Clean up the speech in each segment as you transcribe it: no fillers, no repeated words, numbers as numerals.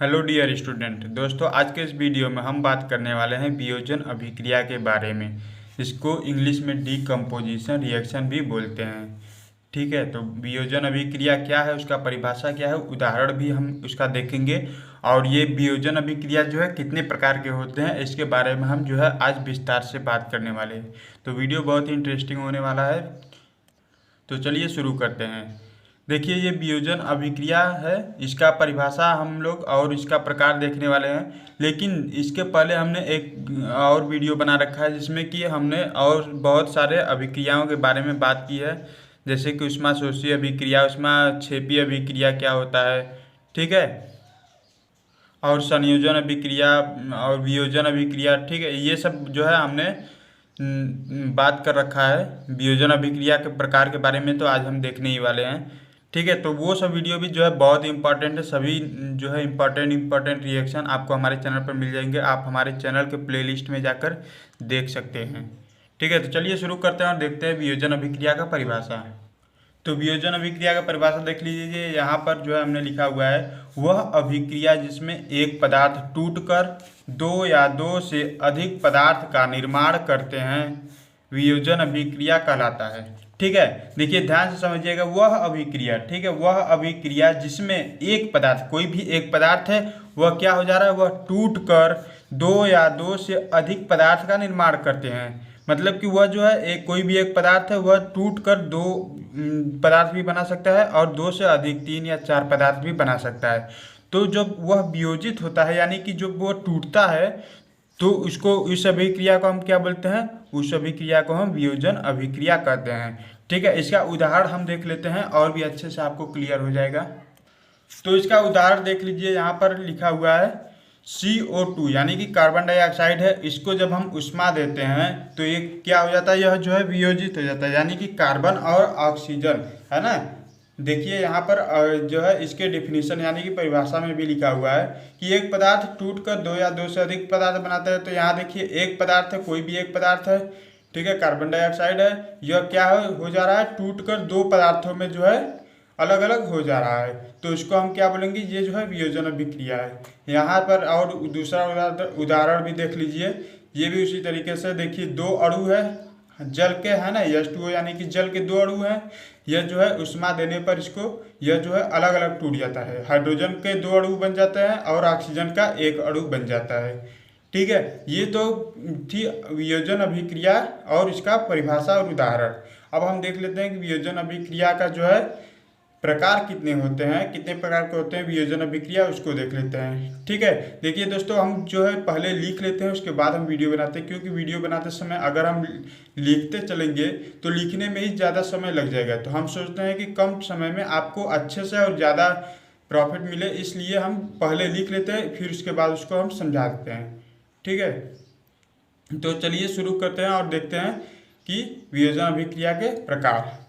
Hello dear student दोस्तों, आज के इस वीडियो में हम बात करने वाले हैं वियोजन अभिक्रिया के बारे में। इसको इंग्लिश में डीकम्पोजिशन रिएक्शन भी बोलते हैं। ठीक है, तो वियोजन अभिक्रिया क्या है, उसका परिभाषा क्या है, उदाहरण भी हम उसका देखेंगे। और ये वियोजन अभिक्रिया जो है कितने प्रकार के होते हैं, इसके बारे में हम जो है आज विस्तार से बात करने वाले हैं। तो वीडियो बहुत ही इंटरेस्टिंग होने वाला है। तो चलिए शुरू करते हैं। देखिए, ये वियोजन अभिक्रिया है, इसका परिभाषा हम लोग और इसका प्रकार देखने वाले हैं। लेकिन इसके पहले हमने एक और वीडियो बना रखा है जिसमें कि हमने और बहुत सारे अभिक्रियाओं के बारे में बात की है, जैसे कि ऊष्माशोषी अभिक्रिया, ऊष्माक्षेपी अभिक्रिया क्या होता है, ठीक है, और संयोजन अभिक्रिया और वियोजन अभिक्रिया। ठीक है, ये सब जो है हमने बात कर रखा है। वियोजन अभिक्रिया के प्रकार के बारे में तो आज हम देखने ही वाले हैं। ठीक है, तो वो सब वीडियो भी जो है बहुत इंपॉर्टेंट है। सभी जो है इंपॉर्टेंट रिएक्शन आपको हमारे चैनल पर मिल जाएंगे। आप हमारे चैनल के प्लेलिस्ट में जाकर देख सकते हैं। ठीक है, तो चलिए शुरू करते हैं और देखते हैं वियोजन अभिक्रिया का परिभाषा। तो वियोजन अभिक्रिया का परिभाषा देख लीजिए, यहाँ पर जो है हमने लिखा हुआ है, वह अभिक्रिया जिसमें एक पदार्थ टूटकर दो या दो से अधिक पदार्थ का निर्माण करते हैं वियोजन अभिक्रिया कहलाता है। ठीक है, देखिए ध्यान से समझिएगा, वह अभिक्रिया, ठीक है, वह अभिक्रिया जिसमें एक पदार्थ, कोई भी एक पदार्थ है, वह क्या हो जा रहा है, वह टूट कर दो या दो से अधिक पदार्थ का निर्माण करते हैं। मतलब कि वह जो है एक कोई भी एक पदार्थ है, वह टूट कर दो पदार्थ भी बना सकता है और दो से अधिक, तीन या चार पदार्थ भी बना सकता है। तो जब वह वियोजित होता है, यानी कि जब वह टूटता है, तो उसको, उस अभिक्रिया को हम क्या बोलते हैं, उस अभिक्रिया को हम वियोजन अभिक्रिया कहते हैं। ठीक है, इसका उदाहरण हम देख लेते हैं और भी अच्छे से आपको क्लियर हो जाएगा। तो इसका उदाहरण देख लीजिए, यहाँ पर लिखा हुआ है CO2, यानी कि कार्बन डाइऑक्साइड है। इसको जब हम उष्मा देते हैं तो ये क्या हो जाता है, यह जो है वियोजित हो जाता है, यानी कि कार्बन और ऑक्सीजन, है ना। देखिए यहाँ पर जो है इसके डिफिनीशन यानी कि परिभाषा में भी लिखा हुआ है कि एक पदार्थ टूटकर दो या दो से अधिक पदार्थ बनाता है। तो यहाँ देखिए एक पदार्थ है, कोई भी एक पदार्थ है, ठीक है, कार्बन डाइऑक्साइड है, यह क्या हो जा रहा है, टूटकर दो पदार्थों में जो है अलग अलग हो जा रहा है। तो इसको हम क्या बोलेंगे, ये जो है वियोजन अभिक्रिया है। यहाँ पर और दूसरा उदाहरण भी देख लीजिए, ये भी उसी तरीके से। देखिए दो अणु है जल के, है ना, H2O, यानी कि जल के दो अणु हैं। यह जो है उष्मा देने पर इसको, यह जो है अलग अलग टूट जाता है। हाइड्रोजन के दो अणु बन जाते हैं और ऑक्सीजन का एक अणु बन जाता है। ठीक है, ये तो थी वियोजन अभिक्रिया और इसका परिभाषा और उदाहरण। अब हम देख लेते हैं कि वियोजन अभिक्रिया का जो है प्रकार कितने होते हैं, कितने प्रकार के होते हैं वियोजन अभिक्रिया, उसको देख लेते हैं। ठीक है, देखिए दोस्तों, हम जो है पहले लिख लेते हैं, उसके बाद हम वीडियो बनाते हैं, क्योंकि वीडियो बनाते समय अगर हम लिखते चलेंगे तो लिखने में ही ज़्यादा समय लग जाएगा। तो हम सोचते हैं कि कम समय में आपको अच्छे से और ज़्यादा प्रॉफिट मिले, इसलिए हम पहले लिख लेते हैं, फिर उसके बाद उसको हम समझा देते हैं। ठीक है, तो चलिए शुरू करते हैं और देखते हैं कि वियोजन अभिक्रिया के प्रकार।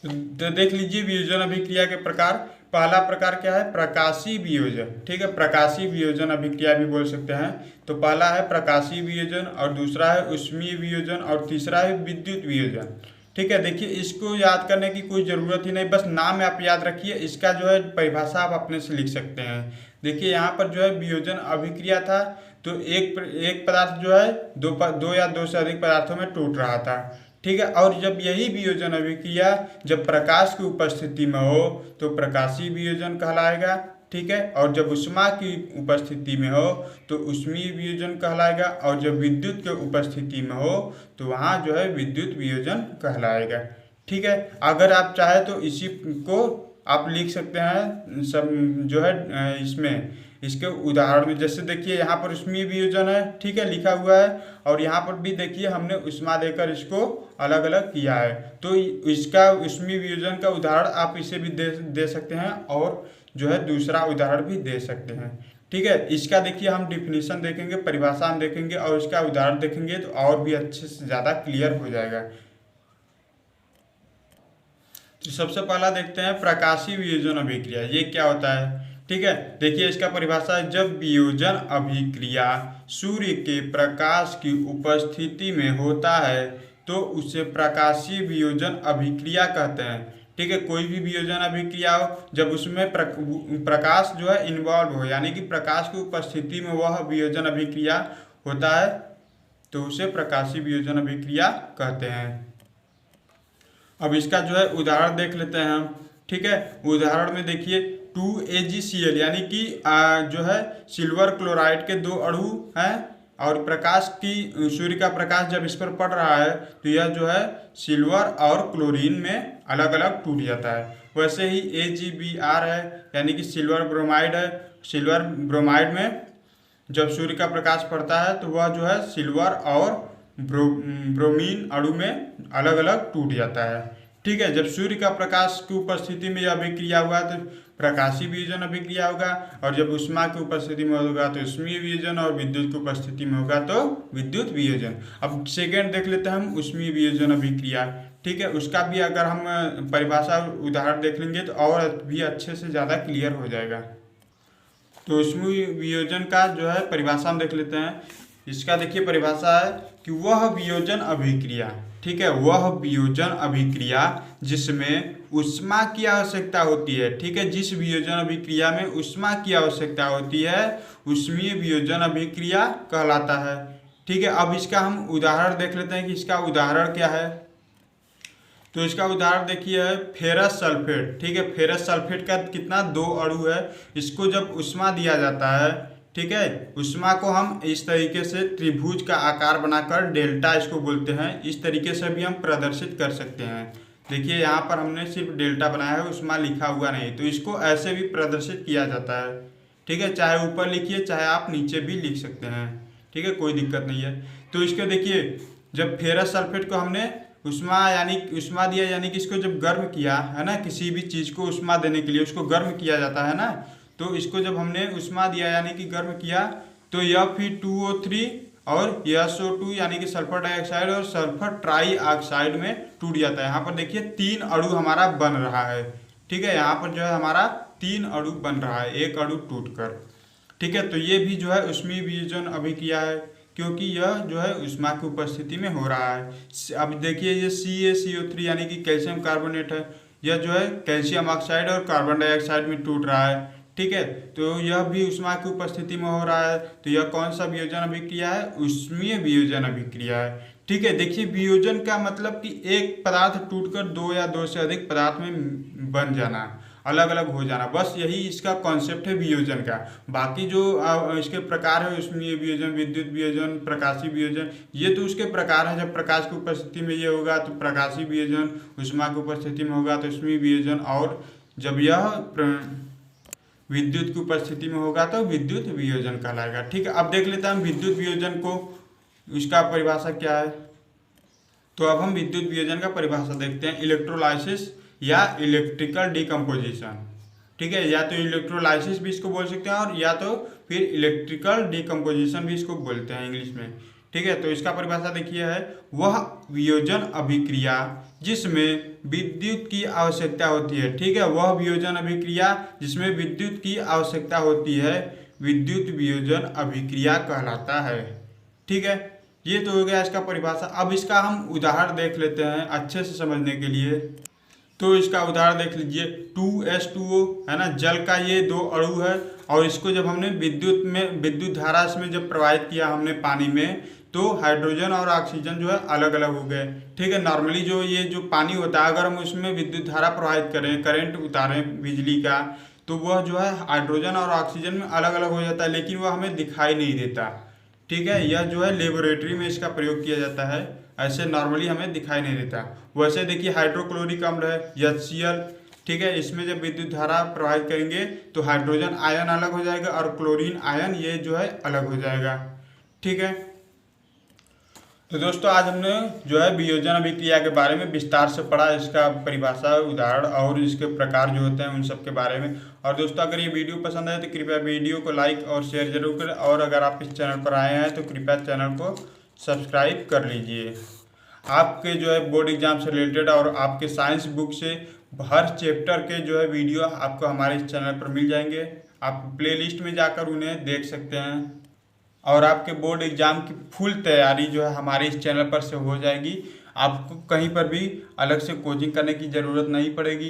तो देख लीजिए वियोजन अभिक्रिया के प्रकार। पहला प्रकार क्या है, प्रकाशीय वियोजन। ठीक है, प्रकाशीय वियोजन अभिक्रिया भी बोल सकते हैं। तो पहला है प्रकाशीय वियोजन, और दूसरा है ऊष्मीय वियोजन, और तीसरा है विद्युत वियोजन। ठीक है, देखिए इसको याद करने की कोई ज़रूरत ही नहीं, बस नाम आप याद रखिए। इसका जो है परिभाषा आप अपने से लिख सकते हैं। देखिए यहाँ पर जो है वियोजन अभिक्रिया था, तो एक पदार्थ जो है दो या दो से अधिक पदार्थों में टूट रहा था। ठीक है, और जब यही वियोजन अभिक्रिया जब प्रकाश की उपस्थिति में हो तो प्रकाशीय वियोजन कहलाएगा। ठीक है, और जब ऊष्मा की उपस्थिति में हो तो ऊष्मीय वियोजन कहलाएगा, और जब विद्युत के उपस्थिति में हो तो वहाँ जो है विद्युत वियोजन कहलाएगा। ठीक है, अगर आप चाहे तो इसी को आप लिख सकते हैं सब जो है इसमें, इसके उदाहरण में। जैसे देखिए यहाँ पर ऊष्मीय वियोजन है, ठीक है, लिखा हुआ है, और यहाँ पर भी देखिए हमने ऊष्मा देकर इसको अलग अलग किया है। तो इसका ऊष्मीय वियोजन का उदाहरण आप इसे भी दे सकते हैं, और जो है दूसरा उदाहरण भी दे सकते हैं। ठीक है, इसका देखिए हम डिफिनीशन देखेंगे, परिभाषा हम देखेंगे, और इसका उदाहरण देखेंगे तो और भी अच्छे से ज़्यादा क्लियर हो जाएगा। तो सबसे पहला देखते हैं प्रकाशीय वियोजन अभिक्रिया, ये क्या होता है। ठीक है, देखिए इसका परिभाषा है, जब वियोजन अभिक्रिया सूर्य के प्रकाश की उपस्थिति में होता है तो उसे प्रकाशीय वियोजन अभिक्रिया कहते हैं। ठीक है, कोई भी वियोजन अभिक्रिया हो जब उसमें प्रकाश जो है इन्वॉल्व हो, यानी कि प्रकाश की उपस्थिति में वह वियोजन अभिक्रिया होता है, तो उसे प्रकाशीय वियोजन अभिक्रिया कहते हैं। अब इसका जो है उदाहरण देख लेते हैं हम। ठीक है, उदाहरण में देखिए 2AgCl यानी कि जो है सिल्वर क्लोराइड के दो अणु हैं और प्रकाश की सूर्य का प्रकाश जब इस पर पड़ रहा है तो यह जो है सिल्वर और क्लोरीन में अलग अलग टूट जाता है। वैसे ही AgBr है यानी कि सिल्वर ब्रोमाइड है। सिल्वर ब्रोमाइड में जब सूर्य का प्रकाश पड़ता है तो वह जो है सिल्वर और ब्रोमीन अणु में अलग अलग टूट जाता है। ठीक है, जब सूर्य का प्रकाश की उपस्थिति में यह अभिक्रिया हुआ तो प्रकाशीय वियोजन अभिक्रिया होगा, और जब उष्मा की उपस्थिति में होगा तो उष्मीय वियोजन, और विद्युत की उपस्थिति में होगा तो विद्युत वियोजन। अब सेकेंड देख लेते हैं हम उष्मीय वियोजन अभिक्रिया। ठीक है, उसका भी अगर हम परिभाषा उदाहरण देख लेंगे तो और भी अच्छे से ज़्यादा क्लियर हो जाएगा। तो उष्मीय वियोजन का जो है परिभाषा हम देख लेते हैं। इसका देखिए परिभाषा है कि वह वियोजन अभिक्रिया, ठीक है, वह वियोजन अभिक्रिया जिसमें उष्मा की आवश्यकता होती है। ठीक है, जिस वियोजन अभिक्रिया में उष्मा की आवश्यकता होती है उष्मीय वियोजन अभिक्रिया कहलाता है। ठीक है, अब इसका हम उदाहरण देख लेते हैं कि इसका उदाहरण क्या है। तो इसका उदाहरण देखिए है फेरस सल्फेट। ठीक है, फेरस सल्फेट का कितना 2 अणु है। इसको जब उष्मा दिया जाता है, ठीक है, उष्मा को हम इस तरीके से त्रिभुज का आकार बनाकर डेल्टा इसको बोलते हैं, इस तरीके से भी हम प्रदर्शित कर सकते हैं। देखिए यहाँ पर हमने सिर्फ डेल्टा बनाया है, उष्मा लिखा हुआ नहीं, तो इसको ऐसे भी प्रदर्शित किया जाता है। ठीक है, चाहे ऊपर लिखिए चाहे आप नीचे भी लिख सकते हैं। ठीक है, कोई दिक्कत नहीं है। तो इसको देखिए जब फेरस सल्फेट को हमने उष्मा दिया यानी कि इसको जब गर्म किया है ना, किसी भी चीज़ को उष्मा देने के लिए उसको गर्म किया जाता है ना, तो इसको जब हमने उष्मा दिया यानी कि गर्म किया तो यह फिर 2O3 और SO2 यानी कि सल्फर डाइऑक्साइड और सल्फर ट्राई ऑक्साइड में टूट जाता है। यहाँ पर देखिए 3 अणु हमारा बन रहा है। ठीक है, यहाँ पर जो है हमारा 3 अणु बन रहा है, एक अणु टूटकर। ठीक है, तो ये भी जो है उष्मीय वियोजन अभिक्रिया है, क्योंकि यह जो है उष्मा की उपस्थिति में हो रहा है। अब देखिए ये CaCO3 यानी कि कैल्शियम कार्बोनेट है, यह जो है कैल्शियम ऑक्साइड और कार्बन डाइऑक्साइड में टूट रहा है। ठीक है, तो यह भी उष्मा की उपस्थिति में हो रहा है, तो यह कौन सा वियोजन अभिक्रिया है? उष्मीय वियोजन अभिक्रिया है। ठीक है, देखिए वियोजन का मतलब कि एक पदार्थ टूटकर 2 या 2 से अधिक पदार्थ में बन जाना, अलग अलग हो जाना, बस यही इसका कॉन्सेप्ट है वियोजन का। बाकी जो इसके प्रकार है उष्मीय वियोजन, विद्युत वियोजन, प्रकाशीय वियोजन, ये तो उसके प्रकार है। जब प्रकाश की उपस्थिति में ये होगा तो प्रकाशीय वियोजन, उष्मा की उपस्थिति में होगा तो उष्मीय वियोजन, और जब यह विद्युत की उपस्थिति में होगा तो विद्युत वियोजन कहलाएगा। ठीक है, अब देख लेते हैं हम विद्युत वियोजन को, इसका परिभाषा क्या है। तो अब हम विद्युत वियोजन का परिभाषा देखते हैं। इलेक्ट्रोलाइसिस या इलेक्ट्रिकल डिकम्पोजिशन। ठीक है, या तो इलेक्ट्रोलाइसिस भी इसको बोल सकते हैं और या तो फिर इलेक्ट्रिकल डिकम्पोजिशन भी इसको बोलते हैं इंग्लिश में। ठीक है, तो इसका परिभाषा देखिए है वह वियोजन अभिक्रिया जिसमें विद्युत की आवश्यकता होती है। ठीक है, वह वियोजन अभिक्रिया जिसमें विद्युत की आवश्यकता होती है विद्युत वियोजन अभिक्रिया कहलाता है। ठीक है, ये तो हो गया इसका परिभाषा। अब इसका हम उदाहरण देख लेते हैं अच्छे से समझने के लिए। तो इसका उदाहरण देख लीजिए 2H2O है ना, जल का ये 2 अणु है, और इसको जब हमने विद्युत धारा इसमें जब प्रवाहित किया हमने पानी में, तो हाइड्रोजन और ऑक्सीजन जो है अलग अलग हो गए। ठीक है, नॉर्मली जो पानी होता है अगर हम उसमें विद्युत धारा प्रवाहित करें, करंट उतारें बिजली का, तो वह जो है हाइड्रोजन और ऑक्सीजन में अलग अलग हो जाता है, लेकिन वह हमें दिखाई नहीं देता। ठीक है, यह जो है लेबोरेटरी में इसका प्रयोग किया जाता है, ऐसे नॉर्मली हमें दिखाई नहीं देता। वैसे देखिए हाइड्रोक्लोरिक अम्ल है HCl। ठीक है, इसमें जब विद्युत धारा प्रवाहित करेंगे तो हाइड्रोजन आयन अलग हो जाएगा और क्लोरीन आयन ये जो है अलग हो जाएगा। ठीक है, तो दोस्तों आज हमने जो है वियोजन अभिक्रिया के बारे में विस्तार से पढ़ा, इसका परिभाषा, उदाहरण और इसके प्रकार जो होते हैं उन सब के बारे में। और दोस्तों अगर ये वीडियो पसंद आए तो कृपया वीडियो को लाइक और शेयर जरूर करें, और अगर आप इस चैनल पर आए हैं तो कृपया चैनल को सब्सक्राइब कर लीजिए। आपके जो है बोर्ड एग्जाम से रिलेटेड और आपके साइंस बुक से हर चैप्टर के जो है वीडियो आपको हमारे इस चैनल पर मिल जाएंगे। आप प्लेलिस्ट में जाकर उन्हें देख सकते हैं। और आपके बोर्ड एग्ज़ाम की फुल तैयारी जो है हमारे इस चैनल पर से हो जाएगी। आपको कहीं पर भी अलग से कोचिंग करने की ज़रूरत नहीं पड़ेगी।